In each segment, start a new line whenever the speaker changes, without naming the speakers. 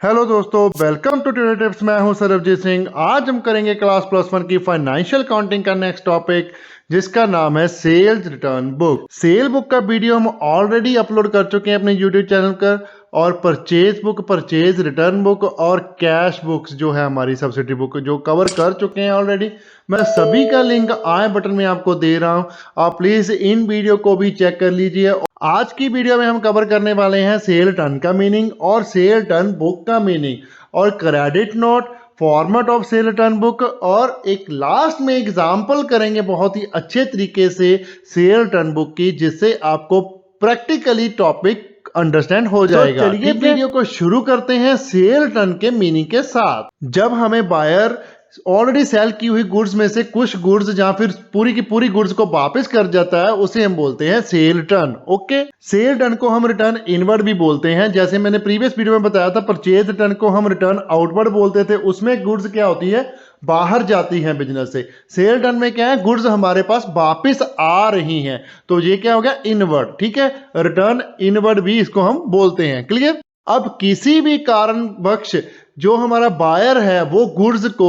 Hello दोस्तों, welcome to tutor tips. मैं हूं सरबजीत सिंह। आज हम करेंगे क्लास प्लस वन की फाइनेंशियल काउंटिंग का नेक्स्ट टॉपिक, जिसका नाम है sales return book. Sale book का वीडियो हम ऑलरेडी अपलोड कर चुके हैं अपने यूट्यूब चैनल पर, और purchase book, purchase return book और कैश बुक्स जो है हमारी सब्सिडी बुक जो कवर कर चुके हैं ऑलरेडी। मैं सभी का लिंक आई बटन में आपको दे रहा हूं, आप प्लीज इन वीडियो को भी चेक कर लीजिए। आज की वीडियो में हम कवर करने वाले हैं सेल टर्न का मीनिंग और सेल टर्न बुक का मीनिंग और credit note, format of sale turn book, और एक लास्ट में एग्जांपल करेंगे बहुत ही अच्छे तरीके से सेल टर्न बुक की, जिससे आपको प्रैक्टिकली टॉपिक अंडरस्टैंड हो जाएगा। तो चलिए वीडियो को शुरू करते हैं सेल टर्न के मीनिंग के साथ। जब हमें बायर ऑलरेडी सेल की हुई गुड्स में से कुछ गुड्स या फिर पूरी की पूरी गुड्स को वापस कर जाता है, उसे हम बोलते हैं sale turn. Okay, sale turn को हम रिटर्न इनवर्ड भी बोलते हैं। जैसे मैंने प्रीवियस वीडियो में बताया था, परचेज रिटर्न को हम रिटर्न आउटवर्ड बोलते थे। उसमें गुड्स क्या होती है, बाहर जाती हैं बिजनेस से। सेल टर्न में क्या है, गुड्स हमारे पास वापस आ रही हैं, तो ये क्या हो गया, इनवर्ड। ठीक है, रिटर्न इनवर्ड भी इसको हम बोलते हैं। क्लियर। अब किसी भी कारणवश जो हमारा बायर है वो गुड्स को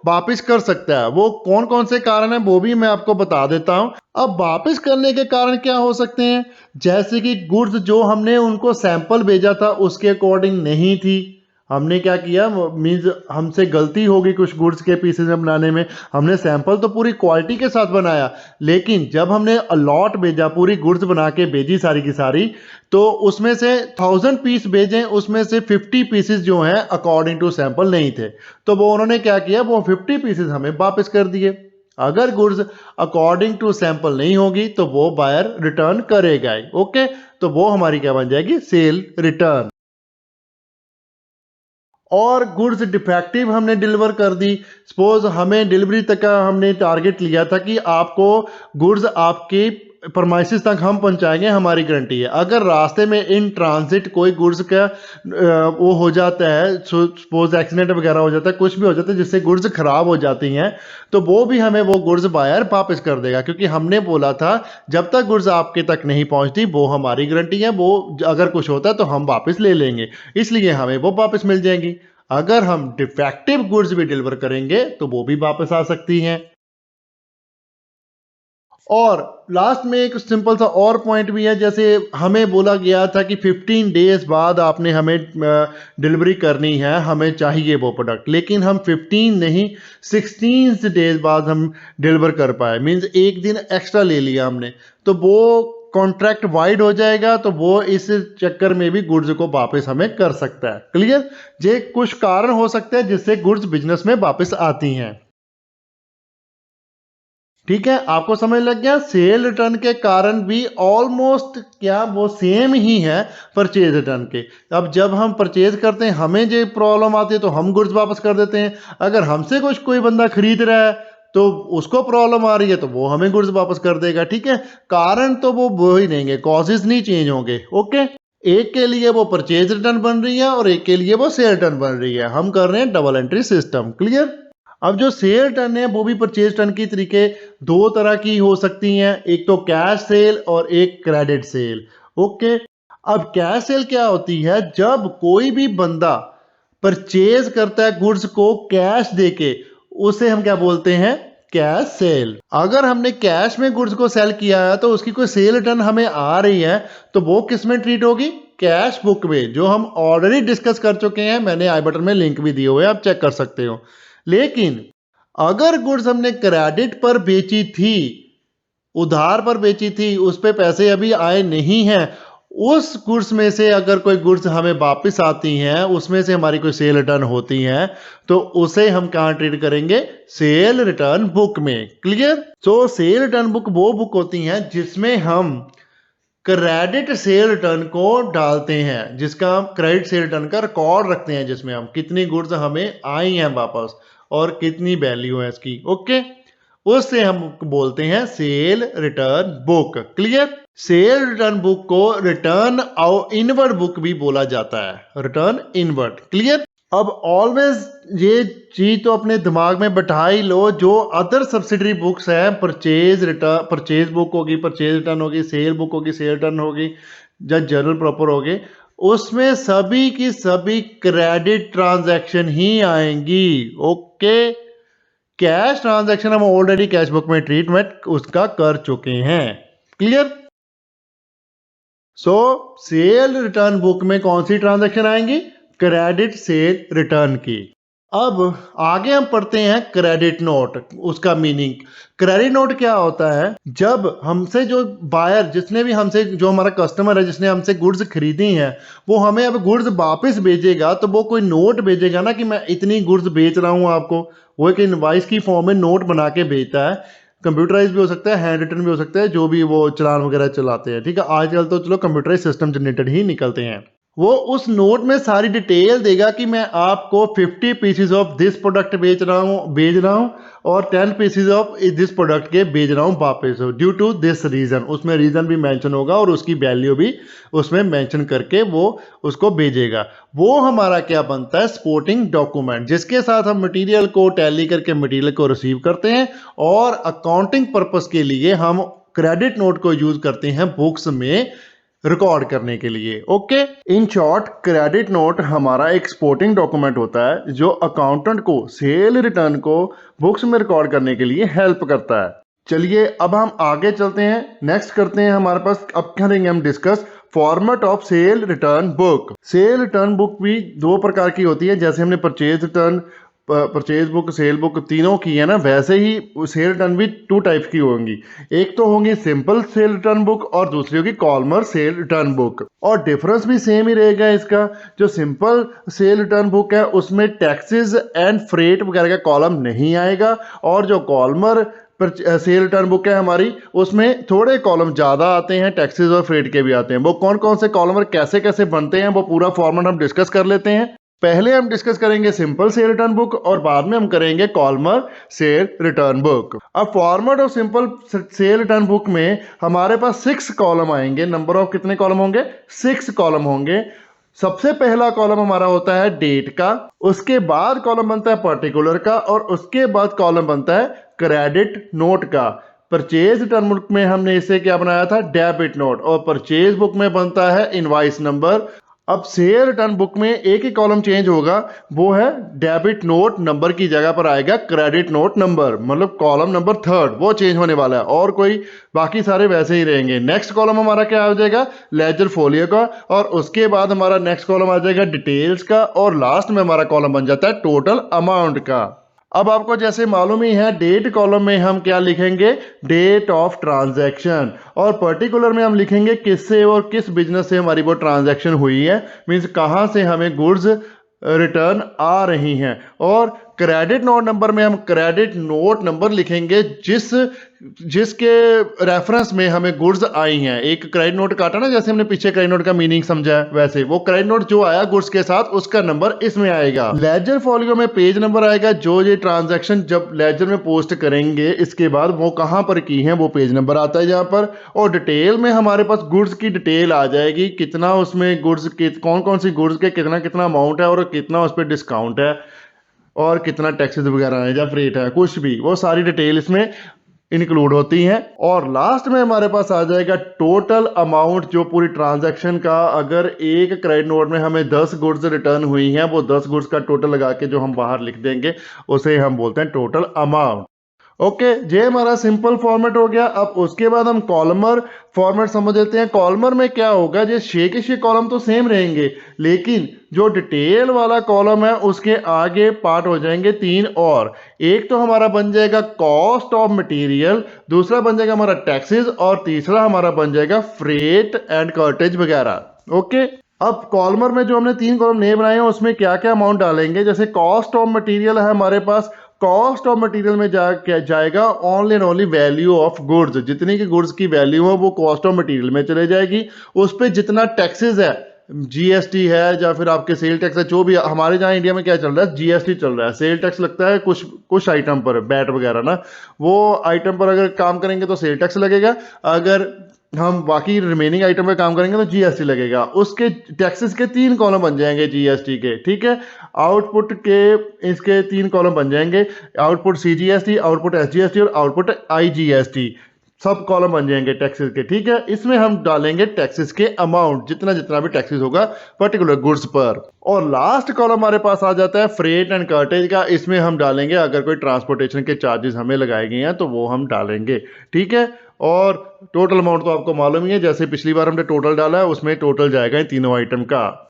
वापस कर सकता है। वो कौन कौन से कारण है वो भी मैं आपको बता देता हूं। अब वापस करने के कारण क्या हो सकते हैं, जैसे कि गुड्स जो हमने उनको सैंपल भेजा था उसके अकॉर्डिंग नहीं थी। हमने क्या किया, मीन्स हमसे गलती होगी कुछ गुड्स के पीसेस में बनाने में। हमने सैंपल तो पूरी क्वालिटी के साथ बनाया, लेकिन जब हमने अलॉट भेजा, पूरी गुड्स बना के भेजी सारी की सारी, तो उसमें से 1000 पीस भेजे, उसमें से 50 पीसेस जो हैं अकॉर्डिंग टू सैंपल नहीं थे। तो वो उन्होंने क्या किया, वो 50 पीसेस हमें वापस कर दिए। अगर गुड्स अकॉर्डिंग टू सैंपल नहीं होगी तो वो बायर रिटर्न करेगा ही। ओके, तो वो हमारी क्या बन जाएगी, सेल रिटर्न। और गुड्स डिफेक्टिव हमने डिलीवर कर दी। सपोज हमें डिलीवरी तक का हमने टारगेट लिया था कि आपको गुड्स आपके परमाइसिस तक हम पहुंचाएंगे, हमारी गारंटी है। अगर रास्ते में इन ट्रांजिट कोई गुड्स का वो हो जाता है, सपोज एक्सीडेंट वगैरह हो जाता है, कुछ भी हो जाता है जिससे गुड्स खराब हो जाती हैं, तो वो भी हमें वो गुड्स बायर वापस कर देगा, क्योंकि हमने बोला था जब तक गुड्स आपके तक नहीं पहुंचती वो हमारी गारंटी है, वो अगर कुछ होता है तो हम वापस ले लेंगे, इसलिए हमें वो वापस मिल जाएंगी। अगर हम डिफेक्टिव गुड्स भी डिलीवर करेंगे तो वो भी वापस आ सकती हैं। और लास्ट में एक सिंपल सा और पॉइंट भी है, जैसे हमें बोला गया था कि 15 डेज बाद आपने हमें डिलीवरी करनी है, हमें चाहिए वो प्रोडक्ट, लेकिन हम 15 नहीं 16 डेज बाद हम डिलीवर कर पाए, मींस एक दिन एक्स्ट्रा ले लिया हमने, तो वो कॉन्ट्रैक्ट वाइड हो जाएगा, तो वो इस चक्कर में भी गुड्स को वापस हमें कर सकता है। क्लियर। ये कुछ कारण हो सकते हैं जिससे गुड्स बिजनेस में वापस आती हैं। ठीक है, आपको समझ लग गया। सेल रिटर्न के कारण भी ऑलमोस्ट क्या वो सेम ही है परचेज रिटर्न के। अब जब हम परचेज करते हैं हमें जो प्रॉब्लम आती है तो हम गुड्स वापस कर देते हैं। अगर हमसे कुछ कोई बंदा खरीद रहा है तो उसको प्रॉब्लम आ रही है तो वो हमें गुड्स वापस कर देगा। ठीक है, कारण तो वो ही रहेंगे, कॉजेज नहीं चेंज होंगे। ओके, एक के लिए वो परचेज रिटर्न बन रही है और एक के लिए वो सेल रिटर्न बन रही है। हम कर रहे हैं डबल एंट्री सिस्टम। क्लियर। अब जो सेल टर्न है वो भी परचेज टर्न की तरीके दो तरह की हो सकती हैं, एक तो कैश सेल और एक क्रेडिट सेल। ओके, अब कैश सेल क्या होती है, जब कोई भी बंदा परचेज करता है गुड्स को कैश देके, उसे हम क्या बोलते हैं, कैश सेल। अगर हमने कैश में गुड्स को सेल किया है तो उसकी कोई सेल रिटर्न हमें आ रही है, तो वो किस में ट्रीट होगी, कैश बुक में, जो हम ऑलरेडी डिस्कस कर चुके हैं। मैंने आई बटन में लिंक भी दिए हुए हैं, आप चेक कर सकते हो। लेकिन अगर गुड्स हमने क्रेडिट पर बेची थी, उधार पर बेची थी, उस पे पैसे अभी आए नहीं हैं, उस गुड्स में से अगर कोई गुड्स हमें वापस आती हैं, उसमें से हमारी कोई सेल रिटर्न होती हैं, तो उसे हम कहां ट्रीट करेंगे, सेल रिटर्न बुक में। क्लियर। तो सेल रिटर्न बुक वो बुक होती हैं जिसमें हम क्रेडिट सेल रिटर्न को डालते हैं, जिसका हम क्रेडिट सेल रिटर्न का रिकॉर्ड रखते हैं, जिसमें हम कितनी गुड्स हमें आई हैं वापस और कितनी वैल्यू है इसकी। ओके, उससे हम बोलते हैं cell return book. Clear. Cell return book को रिटर्न इनवर्ड बुक भी बोला जाता है, रिटर्न इनवर्ड। क्लियर। अब ऑलवेज ये चीज तो अपने दिमाग में बैठा ही लो, जो अदर सब्सिडरी बुक्स है, परचेज रिटर्न, परचेज बुक होगी, परचेज रिटर्न होगी, सेल बुक होगी, सेल रिटर्न होगी, या जर्नल प्रॉपर होगी, उसमें सभी की सभी क्रेडिट ट्रांजैक्शन ही आएंगी। ओके, कैश ट्रांजैक्शन हम ऑलरेडी कैश बुक में ट्रीटमेंट उसका कर चुके हैं। क्लियर? सो सेल रिटर्न बुक में कौन सी ट्रांजैक्शन आएंगी? क्रेडिट सेल रिटर्न की। अब आगे हम पढ़ते हैं क्रेडिट नोट, उसका मीनिंग। क्रेडिट नोट क्या होता है? जब हमसे जो बायर, जिसने भी हमसे, जो हमारा कस्टमर है जिसने हमसे गुड्स खरीदी हैं, वो हमें अब गुड्स वापस भेजेगा तो वो कोई नोट भेजेगा ना कि मैं इतनी गुड्स बेच रहा हूं आपको। वो एक इनवाइस की फॉर्म में नोट बना के भेजता है। कंप्यूटराइज भी हो सकता है, हैंड रिटन भी हो सकता है, जो भी वो चालान वगैरह चलाते हैं। ठीक है, आजकल तो चलो कंप्यूटराइज सिस्टम जनरेटेड ही निकलते हैं। वो उस नोट में सारी डिटेल देगा कि मैं आपको 50 पीसेज ऑफ दिस प्रोडक्ट भेज रहा हूं और 10 पीसेज ऑफ दिस प्रोडक्ट के भेज रहा हूं वापस, ड्यू टू दिस रीजन। उसमें रीजन भी मेंशन होगा और उसकी वैल्यू भी उसमें मेंशन करके वो उसको भेजेगा। वो हमारा क्या बनता है? सपोर्टिंग डॉक्यूमेंट, जिसके साथ हम मटेरियल को टैली करके मटेरियल को रिसीव करते हैं और अकाउंटिंग पर्पस के लिए हम क्रेडिट नोट को यूज करते हैं बुक्स में रिकॉर्ड करने के लिए। Okay, in short credit note हमारा एक सपोर्टिंग डॉक्यूमेंट होता है जो अकाउंटेंट को सेल रिटर्न को बुक्स में रिकॉर्ड करने के लिए हेल्प करता है। चलिए अब हम आगे चलते हैं, नेक्स्ट करते हैं हमारे पास। अब करेंगे हम discuss format of cell return book. Cell return book भी दो प्रकार की होती है, जैसे हमने purchase return, purchase book, sale book तीनों की है ना, वैसे ही सेल रिटर्न भी टू टाइप की होंगी। एक तो होंगी सिंपल सेल रिटर्न बुक और दूसरी होगी कॉलमर सेल रिटर्न बुक। और डिफरेंस भी सेम ही रहेगा इसका। जो सिंपल सेल रिटर्न बुक है उसमें टैक्सेस एंड फ्रेट वगैरह का कॉलम नहीं आएगा, और जो कॉलमर सेल रिटर्न बुक है हमारी, उसमें थोड़े कॉलम ज्यादा आते हैं, टैक्सेस और फ्रेट के भी आते हैं। वो कौन कौन से कॉलम कैसे कैसे बनते हैं वो पूरा फॉर्मेट हम डिस्कस कर लेते हैं। पहले हम डिस्कस करेंगे सिंपल सेल रिटर्न बुक और बाद में हम करेंगे कॉलमर सेल रिटर्न बुक। अब format of simple cell return book में हमारे पास 6 कॉलम आएंगे। नंबर ऑफ कितने कॉलम होंगे? 6 कॉलम होंगे। सबसे पहला कॉलम हमारा होता है डेट का, उसके बाद कॉलम बनता है पर्टिकुलर का, और उसके बाद कॉलम बनता है क्रेडिट नोट का। परचेज रिटर्न बुक में हमने इसे क्या बनाया था? Debit note. और परचेज बुक में बनता है इनवाइस नंबर। अब सेल रिटर्न बुक में एक ही कॉलम चेंज होगा, वो है डेबिट नोट नंबर की जगह पर आएगा क्रेडिट नोट नंबर, मतलब कॉलम नंबर 3 वो चेंज होने वाला है, और कोई बाकी सारे वैसे ही रहेंगे। नेक्स्ट कॉलम हमारा क्या आ जाएगा? लेजर फोलियो का, और उसके बाद हमारा नेक्स्ट कॉलम आ जाएगा डिटेल्स का, और लास्ट में हमारा कॉलम बन जाता है टोटल अमाउंट का। अब आपको जैसे मालूम ही है, डेट कॉलम में हम क्या लिखेंगे? Date of transaction. और पर्टिकुलर में हम लिखेंगे किससे और किस बिजनेस से हमारी वो ट्रांजैक्शन हुई है, मीन्स कहाँ से हमें गुड्स रिटर्न आ रही हैं। और क्रेडिट नोट नंबर में हम क्रेडिट नोट नंबर लिखेंगे जिसके रेफरेंस में हमें गुड्स आई हैं। एक क्रेडिट नोट काटा ना, जैसे हमने पीछे क्रेडिट नोट का मीनिंग समझा है, वैसे वो क्रेडिट नोट जो आया गुड्स के साथ उसका नंबर इसमें आएगा। लेजर फॉलियो में पेज नंबर आएगा, जो ये ट्रांजैक्शन जब लेजर में पोस्ट करेंगे इसके बाद वो कहां पर की है वो पेज नंबर आता है यहाँ पर। और डिटेल में हमारे पास गुड्स की डिटेल आ जाएगी, कितना उसमें गुड्स, कौन कौन सी गुड्स के कितना कितना अमाउंट है और कितना उस पर डिस्काउंट है और कितना टैक्सेस वगैरह है या फ्रेट है, कुछ भी, वो सारी डिटेल इसमें इंक्लूड होती हैं। और लास्ट में हमारे पास आ जाएगा टोटल अमाउंट, जो पूरी ट्रांजैक्शन का, अगर एक क्रेडिट नोट में हमें 10 गुड्स रिटर्न हुई हैं, वो 10 गुड्स का टोटल लगा के जो हम बाहर लिख देंगे उसे हम बोलते हैं टोटल अमाउंट। ओके, ये हमारा सिंपल फॉर्मेट हो गया। अब उसके बाद हम कॉलमर फॉर्मेट समझ लेते हैं। कॉलमर में क्या होगा? ये 6 के 6 कॉलम तो सेम रहेंगे, लेकिन जो डिटेल वाला कॉलम है उसके आगे पार्ट हो जाएंगे 3 और। एक तो हमारा बन जाएगा कॉस्ट ऑफ मटेरियल, दूसरा बन जाएगा हमारा टैक्सेस, और तीसरा हमारा बन जाएगा फ्रेट एंड कार्टेज वगैरह। ओके, अब कॉलमर में जो हमने 3 कॉलम नए बनाए हैं उसमें क्या क्या अमाउंट डालेंगे? जैसे कॉस्ट ऑफ मटेरियल है हमारे पास, कॉस्ट ऑफ मटेरियल में जाएगा only and only value of goods, जितनी की गुड्स की वैल्यू है वो कॉस्ट ऑफ मटेरियल में चले जाएगी। उस पर जितना टैक्सेस है, जीएसटी है या फिर आपके सेल टैक्स है, जो भी हमारे जहाँ इंडिया में क्या चल रहा है, जीएसटी चल रहा है। सेल टैक्स लगता है कुछ आइटम पर, बैट वगैरह ना, वो आइटम पर अगर काम करेंगे तो सेल टैक्स लगेगा, अगर हम बाकी रिमेनिंग आइटम पे काम करेंगे तो जीएसटी लगेगा। उसके टैक्सेस के 3 कॉलम बन जाएंगे जीएसटी के, ठीक है। आउटपुट के इसके 3 कॉलम बन जाएंगे, आउटपुट सीजीएसटी, आउटपुट एसजीएसटी और आउटपुट आईजीएसटी। सब कॉलम बन जाएंगे टैक्सेस के। ठीक है, इसमें हम डालेंगे टैक्सेस के अमाउंट, जितना जितना भी टैक्सेस होगा पर्टिकुलर गुड्स पर। और लास्ट कॉलम हमारे पास आ जाता है फ्रेट एंड कार्टेज का। इसमें हम डालेंगे अगर कोई ट्रांसपोर्टेशन के चार्जेस हमें लगाए गए हैं तो वो हम डालेंगे। ठीक है, और टोटल अमाउंट तो आपको मालूम ही है, जैसे पिछली बार हमने टोटल डाला है उसमें टोटल जाएगा इन तीनों आइटम का।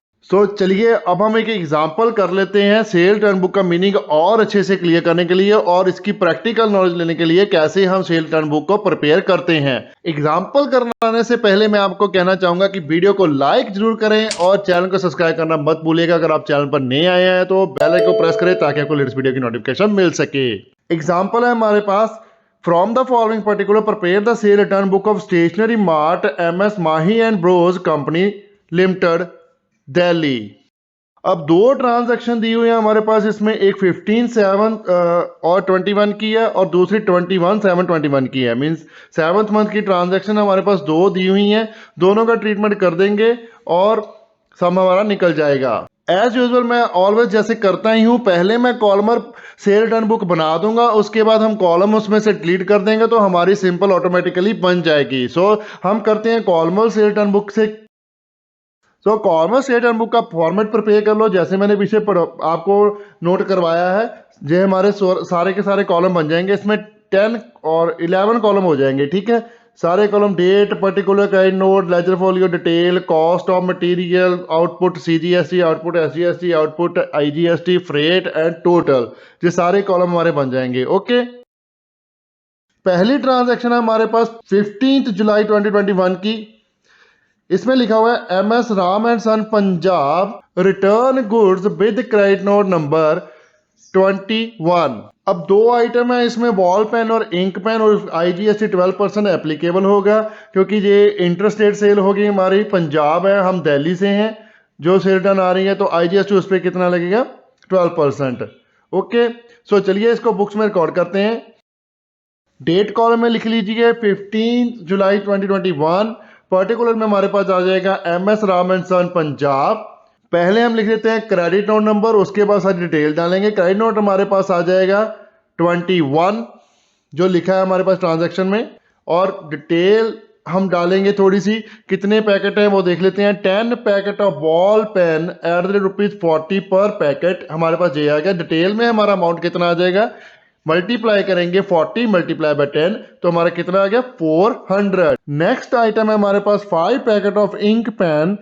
चलिए अब हम एक एग्जांपल कर लेते हैं सेल टर्न बुक का मीनिंग और अच्छे से क्लियर करने के लिए और इसकी प्रैक्टिकल नॉलेज लेने के लिए कैसे हम सेल टर्न बुक को प्रिपेयर करते हैं। एग्जांपल करने से पहले मैं आपको कहना चाहूंगा कि वीडियो को लाइक जरूर करें और चैनल को सब्सक्राइब करना मत भूलिएगा। अगर आप चैनल पर नए आए हैं तो बेल आइकन को प्रेस करें ताकि आपको लेटेस्ट वीडियो की नोटिफिकेशन मिल सके। एग्जाम्पल है हमारे पास, from the following particular prepare the sale return book of stationery mart MS Mahi and bros company limited Delhi. अब दो ट्रांजैक्शन दी हुई है हमारे पास, इसमें एक 15/7 और 21 की है और दूसरी 21/7/21 की है। मींस 7th मंथ की ट्रांजैक्शन हमारे पास दो दी हुई हैं, दोनों का ट्रीटमेंट कर देंगे और सम हमारा निकल जाएगा। एज यूजुअल मैं ऑलवेज जैसे करता ही हूँ, पहले मैं कॉलमर सेल रिटर्न बुक बना दूंगा, उसके बाद हम कॉलम उसमें से डिलीट कर देंगे तो हमारी सिंपल ऑटोमेटिकली बन जाएगी। हम करते हैं कॉलमर सेल रिटर्न बुक से। कॉलमर सेल रिटर्न बुक का फॉर्मेट प्रिपेयर कर लो, जैसे मैंने पीछे आपको नोट करवाया है। ये हमारे सारे के सारे कॉलम बन जाएंगे, इसमें 10 और 11 कॉलम हो जाएंगे। ठीक है, सारे column date, particular credit note, ledger folio, detail, cost of material, output CGST, output SGST, output IGST, freight and total, ये सारे कॉलम हमारे बन जाएंगे। ओके, पहली ट्रांजैक्शन है हमारे पास 15 जुलाई 2021 की। इसमें लिखा हुआ है MS Ram and son Punjab return goods with credit note number 21। अब दो आइटम है इसमें, बॉल पेन और इंक पेन, और IGST 12% एप्लीकेबल होगा क्योंकि ये इंटरस्टेट सेल होगी हमारी। पंजाब है, हम दिल्ली से हैं, जो सेल रिटर्न आ रही है तो IGST उस पर कितना लगेगा, 12%। ओके, चलिए इसको बुक्स में रिकॉर्ड करते हैं। डेट कॉलम में लिख लीजिए 15 जुलाई 2021। पर्टिकुलर में हमारे पास आ जाएगा MS Ram and son Punjab. पहले हम लिख देते हैं क्रेडिट नोट नंबर, उसके बाद सारी डिटेल डालेंगे। क्रेडिट नोट हमारे पास आ जाएगा 21 जो लिखा है हमारे पास ट्रांजैक्शन में, और डिटेल हम डालेंगे थोड़ी सी, कितने पैकेट हैं वो देख लेते हैं। 10 packet of ball pen eight the rate ₹40 पर पैकेट, हमारे पास ये आ गया। डिटेल में हमारा अमाउंट कितना आ जाएगा, मल्टीप्लाई करेंगे 40 मल्टीप्लाई बाय 10 तो हमारा कितना आ गया, 400। नेक्स्ट आइटम है हमारे पास 5 packet of ink pen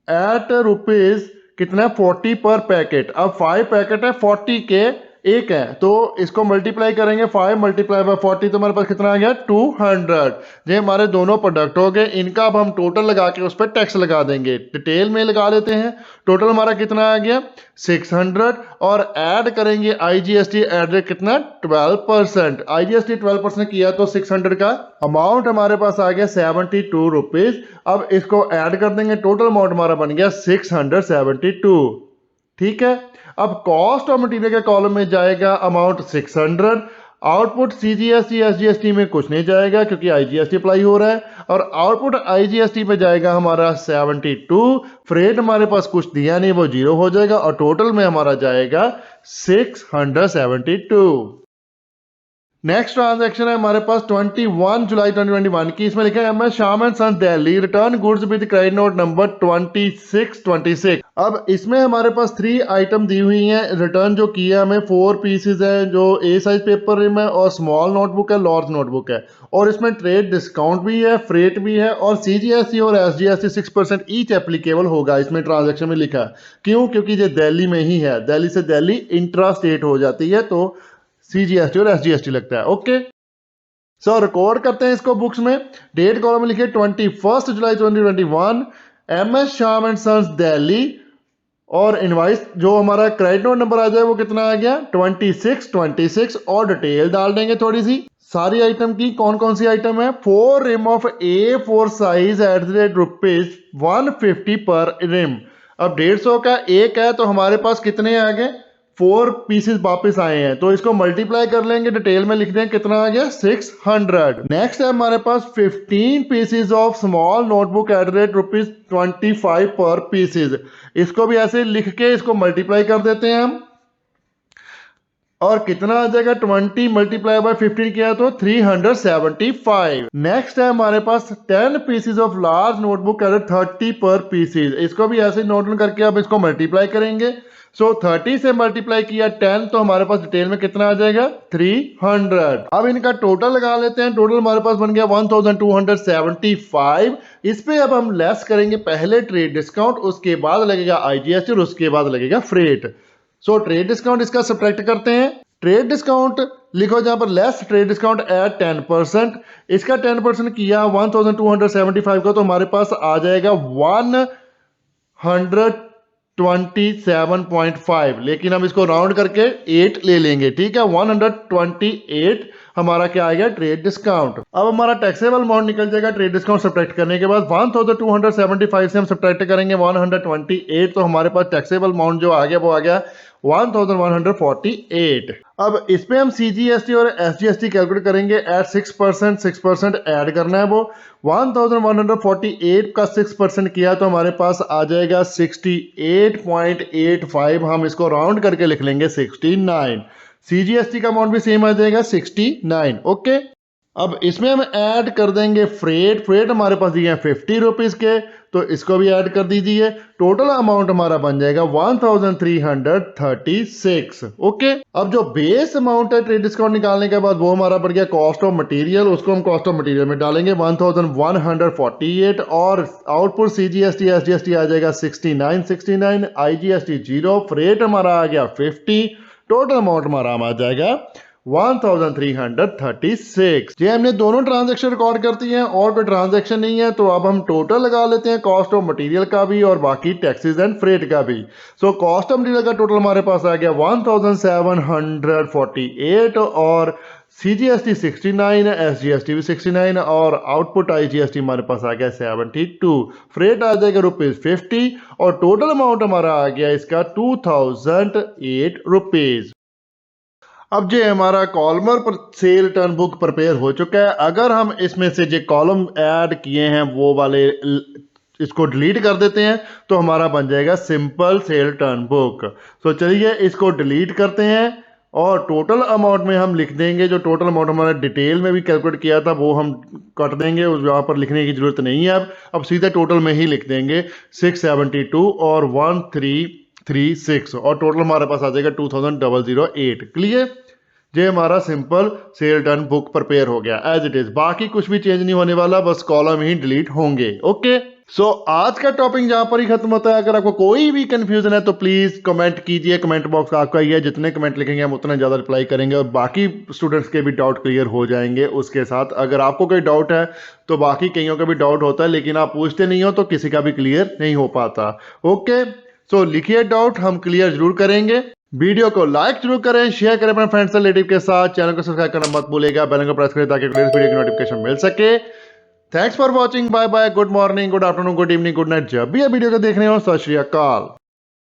at rupees कितना, 40 पर पैकेट। अब 5 पैकेट है, 40 के एक है, तो इसको मल्टीप्लाई करेंगे 5 मल्टीप्लाई बाय 40 तो हमारे पास कितना आ गया, 200। ये हमारे दोनों प्रोडक्ट हो गए, इनका अब हम टोटल लगा के उस पर टैक्स लगा देंगे। डिटेल में लगा लेते हैं, टोटल हमारा कितना आ गया, 600, और ऐड करेंगे IGST एड रेट कितना, 12%। IGST 12% किया तो 600 का अमाउंट हमारे पास आ गया 72 रुपीज। अब इसको ऐड कर देंगे, टोटल अमाउंट हमारा बन गया 672। ठीक है, अब कॉस्ट ऑफ मटेरियल के कॉलम में जाएगा अमाउंट 600। आउटपुट CGST SGST में कुछ नहीं जाएगा क्योंकि IGST अप्लाई हो रहा है, और आउटपुट IGST पे जाएगा हमारा 72। फ्रेट हमारे पास कुछ दिया नहीं, वो 0 हो जाएगा, और टोटल में हमारा जाएगा 672। नेक्स्ट ट्रांजैक्शन है हमारे पास 21 जुलाई 2021 की। इसमें लिखा है MS Shyam and son Delhi return goods with credit note number 2626। अब इसमें हमारे पास 3 आइटम दी हुई हैं। रिटर्न जो किया हमें 4 पीसेज है, जो A साइज पेपर रिम है, और स्मॉल नोटबुक है, लार्ज नोटबुक है, और इसमें ट्रेड डिस्काउंट भी है, फ्रेट भी है, और CGST और SGST 6% ईच एप्लीकेबल होगा। इसमें ट्रांजेक्शन में लिखा है, क्यों, क्योंकि ये दिल्ली में ही है, दिल्ली से दिल्ली इंट्रा स्टेट हो जाती है तो CGST और SGST लगता है। ओके, रिकॉर्ड करते हैं इसको बुक्स में। डेट कॉलम में लिखे 21 जुलाई 2021 MS Shyam and sons Delhi, और इनवाइस जो हमारा क्रेडिट नोट नंबर आ जाए वो कितना आ गया, 2626, और डिटेल डाल देंगे थोड़ी सी सारी आइटम की। कौन कौन सी आइटम है, 4 ream of A4 size at the rate ₹150 per rim. अब 150 का एक है तो हमारे पास कितने आ गए, 4 पीसेस वापस आए हैं, तो इसको मल्टीप्लाई कर लेंगे, डिटेल में लिख दें कितना आ गया, 600। नेक्स्ट है हमारे पास 15 pieces of small notebook eight the rate ₹25 पर पीसेस। इसको भी ऐसे लिख के इसको मल्टीप्लाई कर देते हैं हम। और कितना आ जाएगा 20 मल्टीप्लाई बाय 15 किया तो 375। नेक्स्ट है हमारे पास 10 pieces of large notebook at 30 per pieces. इसको भी ऐसे नोट डाउन करके अब इसको मल्टीप्लाई करेंगे। सो 30 से मल्टीप्लाई किया 10 तो हमारे पास डिटेल में कितना आ जाएगा 300। अब इनका टोटल लगा लेते हैं। टोटल हमारे पास बन गया 1275। इस पे अब हम लेस करेंगे पहले ट्रेड डिस्काउंट, उसके बाद लगेगा आईजीएसटी और उसके बाद लगेगा फ्रेट। सो ट्रेड डिस्काउंट इसका सब्ट्रैक्ट करते हैं। ट्रेड डिस्काउंट लिखो जहां पर लेस ट्रेड डिस्काउंट एट 10%। इसका 10% किया 1275 का तो हमारे पास आ जाएगा 127.5, लेकिन हम इसको राउंड करके 8 ले लेंगे, ठीक है। 128 हमारा क्या आएगा ट्रेड डिस्काउंट। अब हमारा टैक्सेबल अमाउंट निकल जाएगा ट्रेड डिस्काउंट सब्ट्रैक्ट करने के बाद। 1275 से हम सब्ट्रैक्ट करेंगे 128 तो हमारे पास टैक्सेबल अमाउंट जो आ गया वो आ गया 1148। अब इस पे हम सीजीएसटी और एसजीएसटी कैलकुलेट करेंगे एट 6%। 6% ऐड करना है वो 1148 का 6% किया तो हमारे पास आ जाएगा 68.85। हम इसको राउंड करके लिख लेंगे 69। सीजीएसटी का अमाउंट भी सेम आ जाएगा 69। ओके, अब इसमें हम ऐड कर देंगे फ्रेट। फ्रेट हमारे पास दिए हैं 50 रुपीज़ के, तो इसको भी ऐड कर दीजिए। टोटल अमाउंट हमारा बन जाएगा 1336। ओके, अब जो बेस अमाउंट है ट्रेड डिस्काउंट निकालने के बाद वो हमारा बढ़ गया कॉस्ट ऑफ मटेरियल। उसको हम कॉस्ट ऑफ मटेरियल में डालेंगे 1148 और आउटपुट सीजीएसटी एसजीएसटी आ जाएगा 69। आईजीएसटी 0, फ्रेट हमारा आ गया 50। टोटल अमाउंट हमारा आ जाएगा 1336। जी हमने दोनों ट्रांजैक्शन रिकॉर्ड करती हैं और कोई ट्रांजैक्शन नहीं है, तो अब हम टोटल लगा लेते हैं कॉस्ट ऑफ मटेरियल का भी और बाकी टैक्सेस एंड फ्रेट का भी। सो कॉस्ट ऑफ मटेरियल का टोटल हमारे पास आ गया 1748 और सीजीएसटी 69, एसजीएसटी भी 69 और आउटपुट आईजीएसटी हमारे पास आ गया 72। फ्रेट आ जाएगा ₹50 और टोटल अमाउंट हमारा आ गया इसका 2008 रुपीज। अब जो हमारा कॉलमर पर सेल टर्न बुक प्रिपेयर हो चुका है। अगर हम इसमें से जो कॉलम ऐड किए हैं वो वाले इसको डिलीट कर देते हैं तो हमारा बन जाएगा सिंपल सेल टर्न बुक। तो चलिए इसको डिलीट करते हैं और टोटल अमाउंट में हम लिख देंगे जो टोटल अमाउंट हमारा डिटेल में भी कैलकुलेट किया था वो हम कट देंगे, उस वहाँ पर लिखने की जरूरत नहीं है। अब सीधा टोटल में ही लिख देंगे 672 और 1336 और टोटल हमारे पास आ जाएगा 2008। क्लियर, ये हमारा simple sale turn book prepare हो गया एज इट इज। बाकी कुछ भी चेंज नहीं होने वाला, बस कॉलम ही डिलीट होंगे। ओके, सो आज का टॉपिक जहां पर ही खत्म होता है। अगर आपको कोई भी कंफ्यूजन है तो प्लीज कमेंट कीजिए, कमेंट बॉक्स आपका ही है। जितने कमेंट लिखेंगे हम उतना ज्यादा रिप्लाई करेंगे और बाकी स्टूडेंट्स के भी डाउट क्लियर हो जाएंगे उसके साथ। अगर आपको कोई डाउट है तो बाकी कईयों का भी डाउट होता है, लेकिन आप पूछते नहीं हो तो किसी का भी क्लियर नहीं हो पाता। ओके, सो लिखिए डाउट, हम क्लियर जरूर करेंगे। वीडियो को लाइक जरूर करें, शेयर करें अपने फ्रेंड्स रिलेटिव के साथ। चैनल को सब्सक्राइब करना मत भूलिएगा, बेल को प्रेस करें ताकि लेटेस्ट वीडियो की नोटिफिकेशन मिल सके। Thanks for watching, bye bye, good morning, good afternoon, good evening, good night. जब भी ये वीडियो को देख रहे हो, सत श्री अकाल।